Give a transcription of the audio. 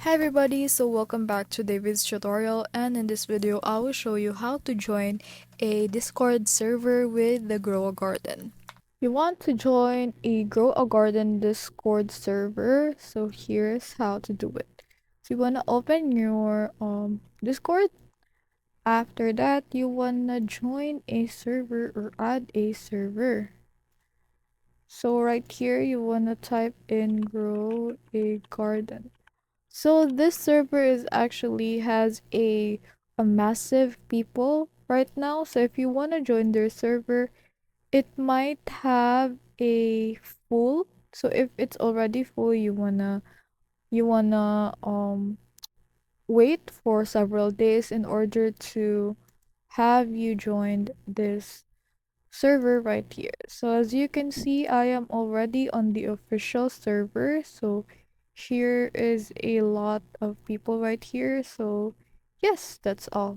Hi everybody, so welcome back to David's tutorial, and in this video I will show you how to join a Discord server with the Grow A Garden. You want to join a Grow A Garden Discord server, so here's how to do it. So you want to open your Discord. After that, you want to join a server or add a server. So right here you want to type in Grow A Garden. So this server is actually has a massive people right now. So if you want to join their server, it might have a full. So if it's already full, you wanna wait for several days in order to have you joined this server right here. So as you can see, I am already on the official server. So here is a lot of people right here. So yes, that's all.